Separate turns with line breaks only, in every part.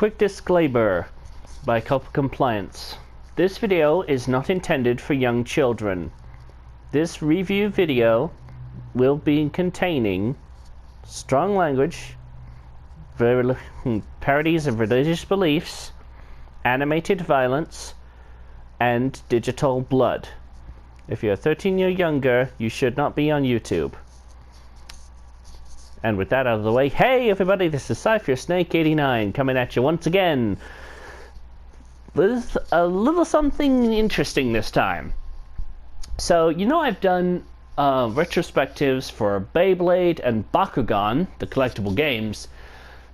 Quick disclaimer by COPPA Compliance. This video is not intended for young children. This review video will be containing strong language, parodies of religious beliefs, animated violence, and digital blood. If you're 13 or younger, you should not be on YouTube. And with that out of the way, hey everybody, this is Cypher Snake 89 coming at you once again with a little something interesting this time. So, you know, I've done retrospectives for Beyblade and Bakugan, the collectible games,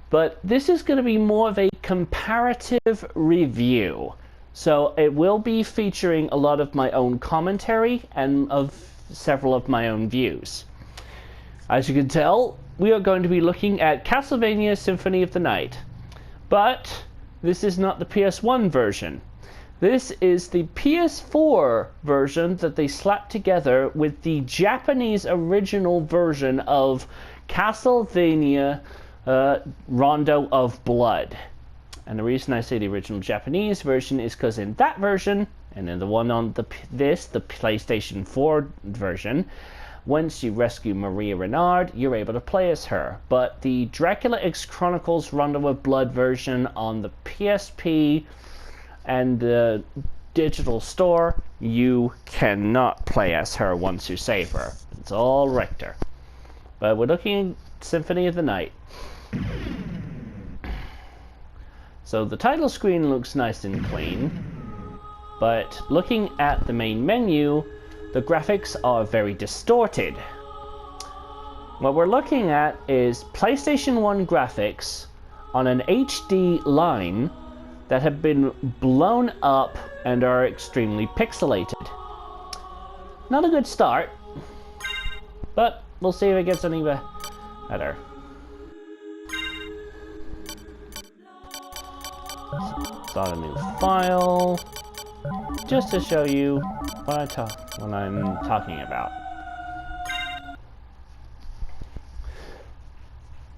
but this is going to be more of a comparative review. So it will be featuring a lot of my own commentary and of several of my own views. As you can tell, we are going to be looking at Castlevania Symphony of the Night. But this is not the PS1 version. This is the PS4 version that they slapped together with the Japanese original version of Castlevania Rondo of Blood. And the reason I say the original Japanese version is because in that version, and in the one on the PlayStation 4 version, once you rescue Maria Renard, you're able to play as her. But the Dracula X Chronicles Rondo of Blood version on the PSP and the digital store, you cannot play as her once you save her. It's all Richter. But we're looking at Symphony of the Night. So the title screen looks nice and clean, but looking at the main menu, the graphics are very distorted. What we're looking at is PlayStation 1 graphics on an HD line that have been blown up and are extremely pixelated. Not a good start, but we'll see if it gets any better. Start a new file, just to show you what I'm talking about.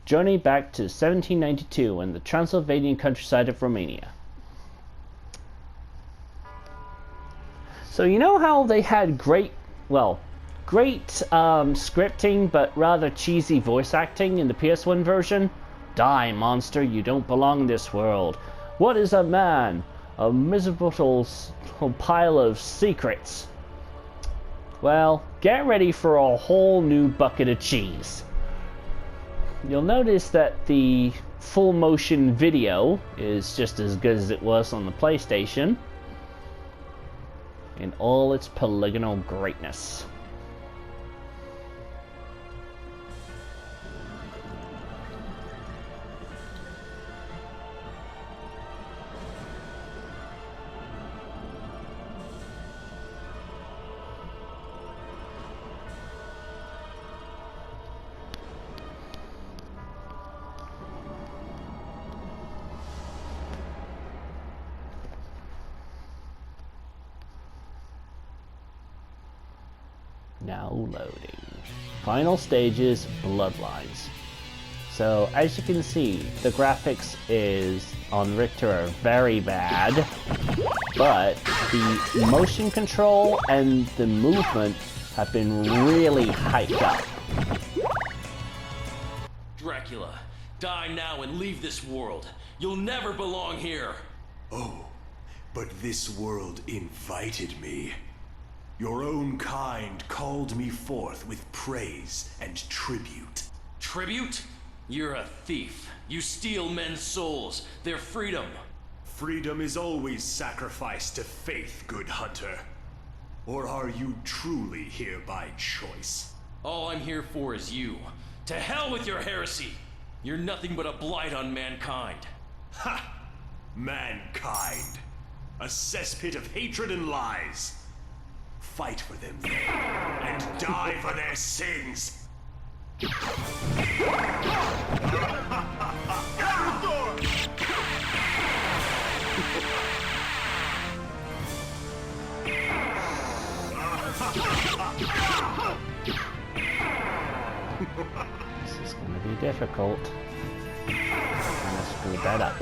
Journey back to 1792 in the Transylvanian countryside of Romania. So you know how they had great scripting but rather cheesy voice acting in the PS1 version? Die, monster, you don't belong in this world. What is a man? A miserable pile of secrets. Well, get ready for a whole new bucket of cheese. You'll notice that the full motion video is just as good as it was on the PlayStation in all its polygonal greatness. Now loading. Final stages, Bloodlines. So as you can see, the graphics is on Richter are very bad, but the motion control and the movement have been really hyped up.
Dracula, die now and leave this world. You'll never belong here.
Oh, but this world invited me. Your own kind called me forth with praise and tribute.
Tribute? You're a thief. You steal men's souls, their freedom.
Freedom is always sacrificed to faith, good hunter. Or are you truly here by choice?
All I'm here for is you. To hell with your heresy! You're nothing but a blight on mankind.
Ha! Mankind. A cesspit of hatred and lies. Fight for them, then, and die for their sins! Get out the door!
This is going to be difficult. And I screwed that up.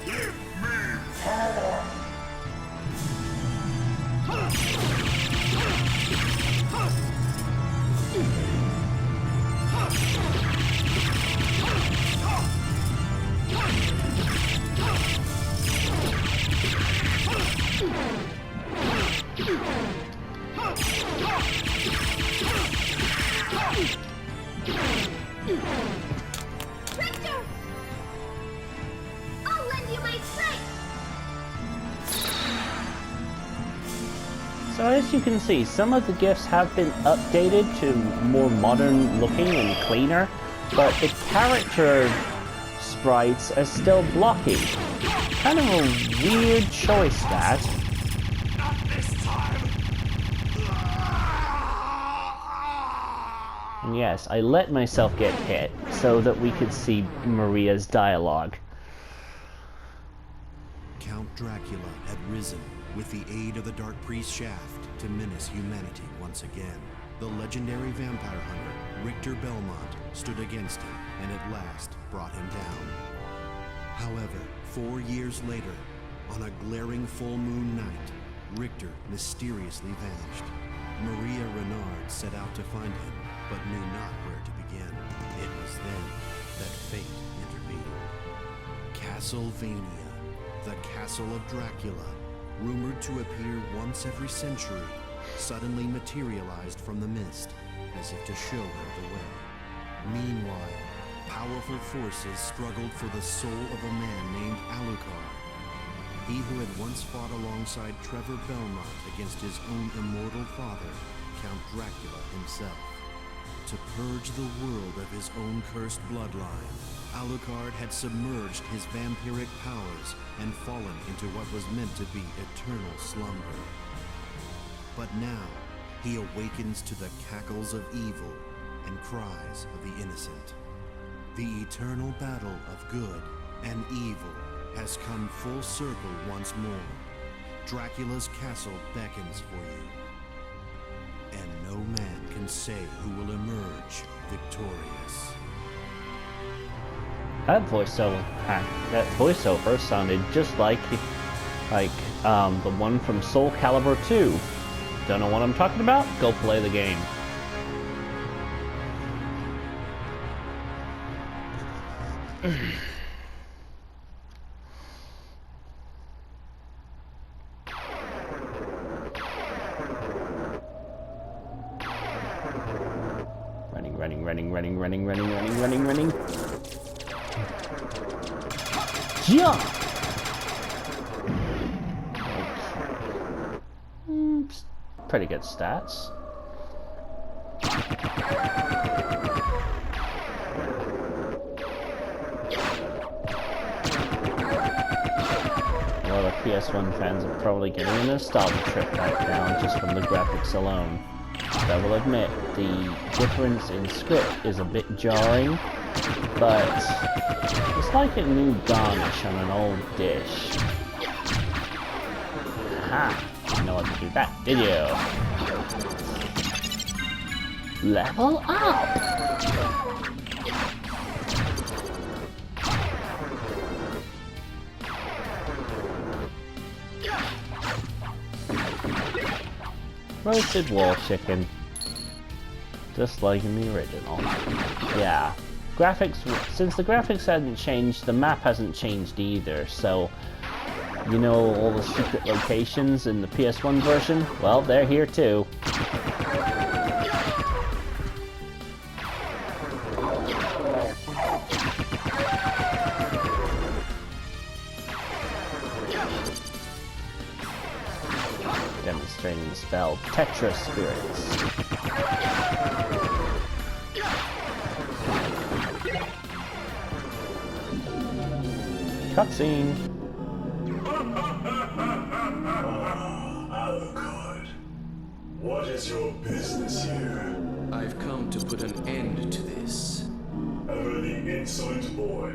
Give me power!
Richter! I'll lend you my strength!
So as you can see, some of the gifts have been updated to more modern looking and cleaner, but the character sprites are still blocky. Kind of a weird choice, that.
Not this time!
And yes, I let myself get hit so that we could see Maria's dialogue.
Count Dracula had risen with the aid of the Dark Priest Shaft to menace humanity once again. The legendary vampire hunter, Richter Belmont, stood against him and at last brought him down. However, 4 years later, on a glaring full moon night, Richter mysteriously vanished. Maria Renard set out to find him, but knew not where to begin. It was then that fate intervened. Castlevania, the Castle of Dracula, rumored to appear once every century, suddenly materialized from the mist, as if to show her the way. Meanwhile, powerful forces struggled for the soul of a man named Alucard. He who had once fought alongside Trevor Belmont against his own immortal father, Count Dracula himself. To purge the world of his own cursed bloodline, Alucard had submerged his vampiric powers and fallen into what was meant to be eternal slumber. But now, he awakens to the cackles of evil and cries of the innocent. The eternal battle of good and evil has come full circle once more. Dracula's castle beckons for you. And no man can say who will emerge victorious.
That voiceover sounded just like the one from Soul Calibur 2. Don't know what I'm talking about? Go play the game. Running. Jump! Pretty good stats. Well, the PS1 fans are probably getting a nostalgia trip right now just from the graphics alone. I will admit, the difference in script is a bit jarring, but it's like a new garnish on an old dish. Aha! You know how to do that, did you? Level up! Roasted wall chicken. Just like in the original. Yeah. Graphics, since the graphics hadn't changed, the map hasn't changed either, so you know all the secret locations in the PS1 version? Well, they're here too. Demonstrating the spell Tetra Spirits. Cutscene.
Alucard, what is your business here?
I've come to put an end to this.
Ever the insolent boy.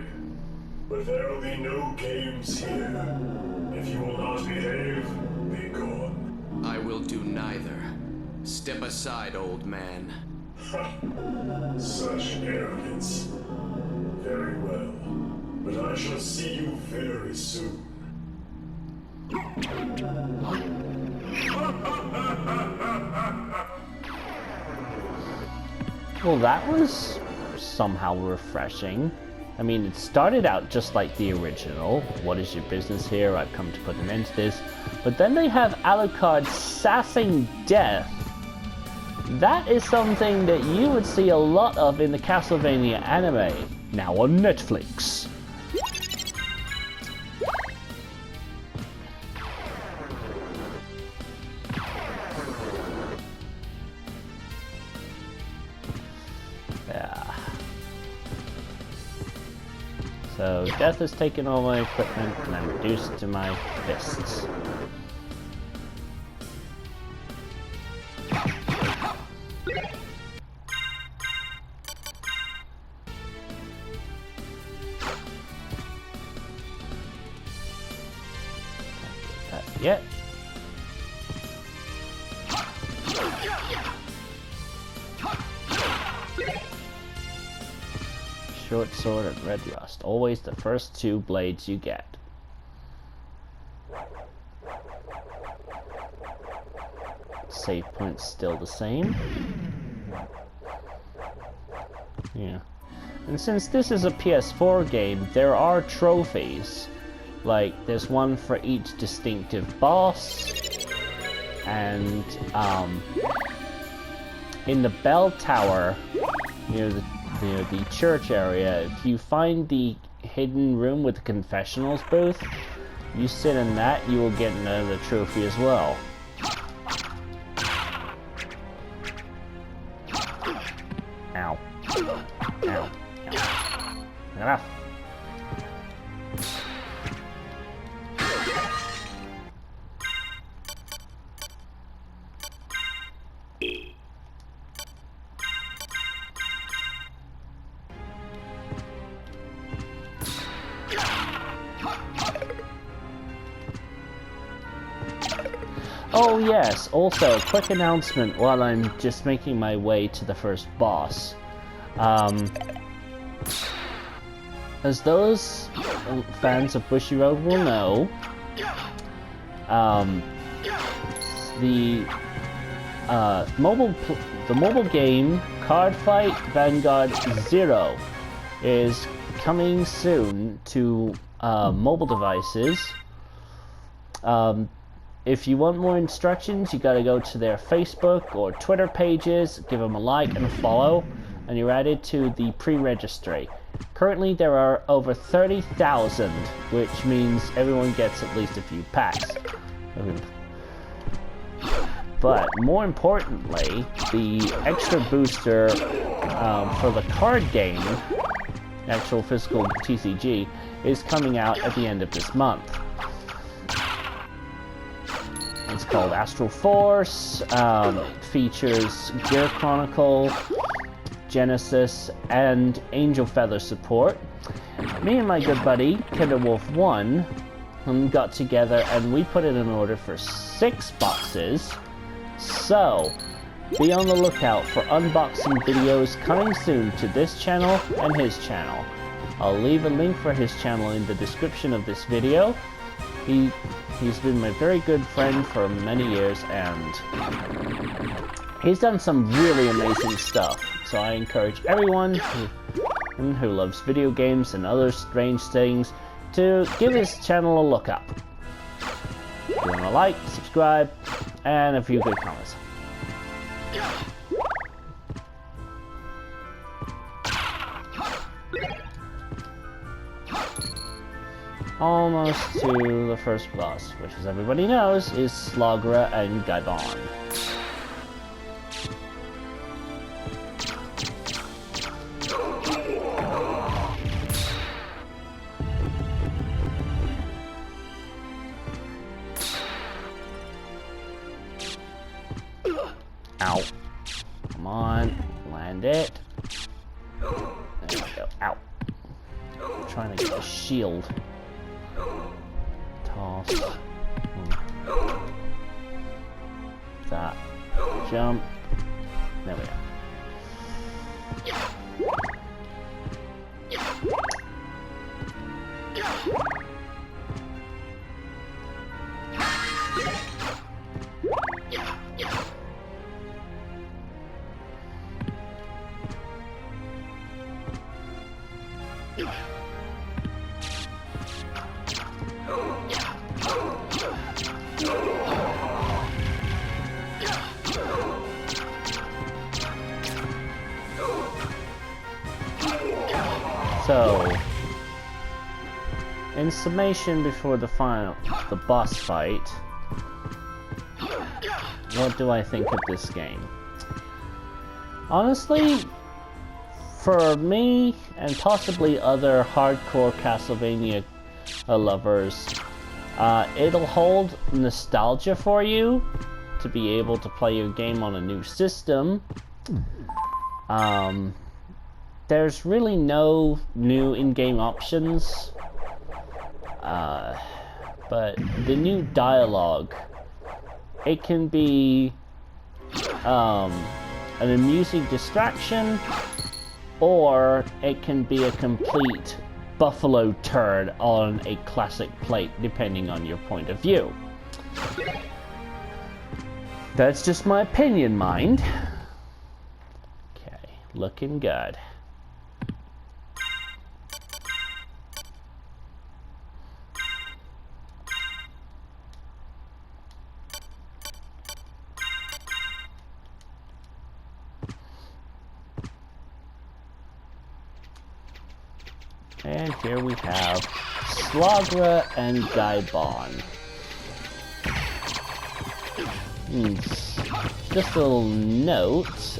But there will be no games here. If you will not behave, be gone.
I will do neither. Step aside, old man.
Such arrogance. Very well. But I shall see you very soon.
Well, that was somehow refreshing. I mean, it started out just like the original. What is your business here? I've come to put an end to this. But then they have Alucard sassing death. That is something that you would see a lot of in the Castlevania anime, now on Netflix. Yeah. So, death has taken all my equipment and I'm reduced to my fists. Yet. Short sword and red rust. Always the first two blades you get. Save points still the same. Yeah. And since this is a PS4 game, there are trophies. Like, there's one for each distinctive boss, and in the bell tower near the church area, if you find the hidden room with the confessionals booth, you sit in that, you will get another trophy as well. Ow. Ow. Ow. Enough. Oh yes, also, quick announcement while I'm just making my way to the first boss. As those fans of Bushiroad will know, the mobile game Cardfight Vanguard 0 is coming soon to mobile devices. If you want more instructions, you gotta go to their Facebook or Twitter pages, give them a like and a follow, and you're added to the pre-registry. Currently there are over 30,000, which means everyone gets at least a few packs. But more importantly, the extra booster for the card game, actual physical TCG, is coming out at the end of this month. It's called Astral Force, features Gear Chronicle, Genesis, and Angel Feather support. Me and my good buddy, KinderWolf1, got together and we put in an order for 6 boxes. So, be on the lookout for unboxing videos coming soon to this channel and his channel. I'll leave a link for his channel in the description of this video. He's been my very good friend for many years, and he's done some really amazing stuff. So I encourage everyone who loves video games and other strange things to give his channel a look up. If you want to like, subscribe, and a few good comments. Almost to the first boss, which, as everybody knows, is Slogra and Gaibon. Ow. Come on, land it. There we go. Ow. I'm trying to get the shield. Toss. That. Jump. There we go. So, in summation before the boss fight, what do I think of this game? Honestly, for me, and possibly other hardcore Castlevania lovers, it'll hold nostalgia for you to be able to play your game on a new system. There's really no new in-game options, but the new dialogue, it can be an amusing distraction, or it can be a complete buffalo turd on a classic plate, depending on your point of view. That's just my opinion, mind. Okay, looking good. And here we have Slagra and Gaibon. Just a little note,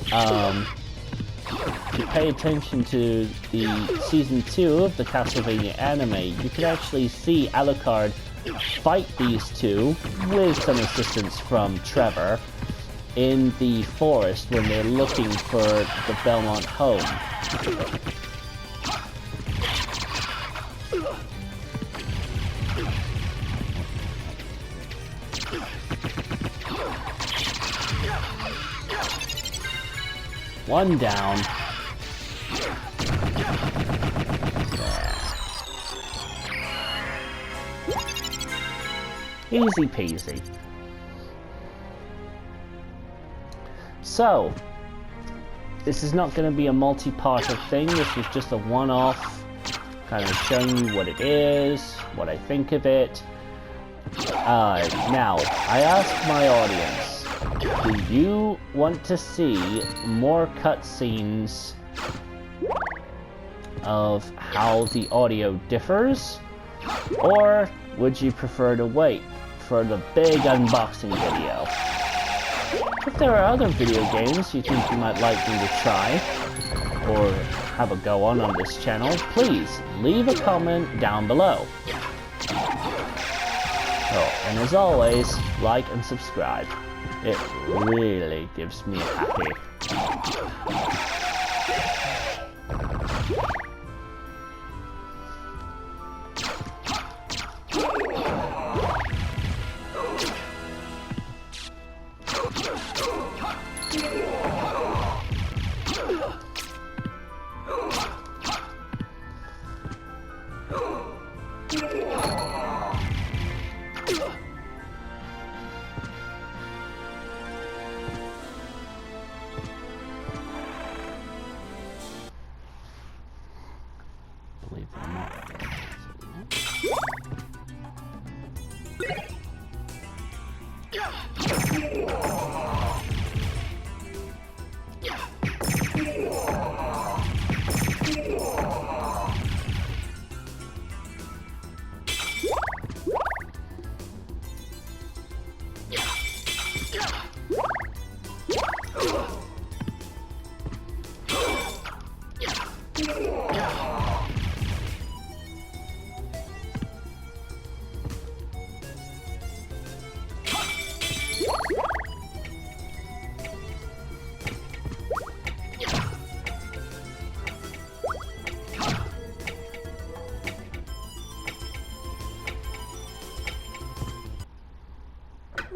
if you pay attention to the Season 2 of the Castlevania anime, you can actually see Alucard fight these two, with some assistance from Trevor, in the forest when they're looking for the Belmont home. One down. Easy peasy. So, this is not going to be a multi-parter thing. This is just a one-off, kind of showing you what it is, what I think of it. Now, I asked my audience, do you want to see more cutscenes of how the audio differs, or would you prefer to wait for the big unboxing video? If there are other video games you think you might like me to try, or have a go on this channel, please leave a comment down below. Oh, and as always, like and subscribe. It really gives me a happy.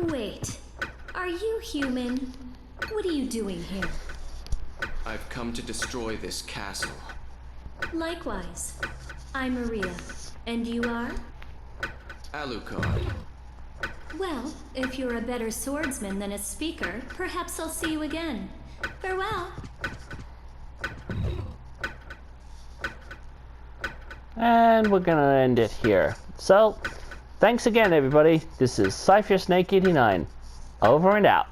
Wait, are you human? What are you doing here?
I've come to destroy this castle.
Likewise. I'm Maria. And you are?
Alucard.
Well, if you're a better swordsman than a speaker, perhaps I'll see you again. Farewell.
And we're gonna end it here. So, thanks again, everybody. This is Snake89. Over and out.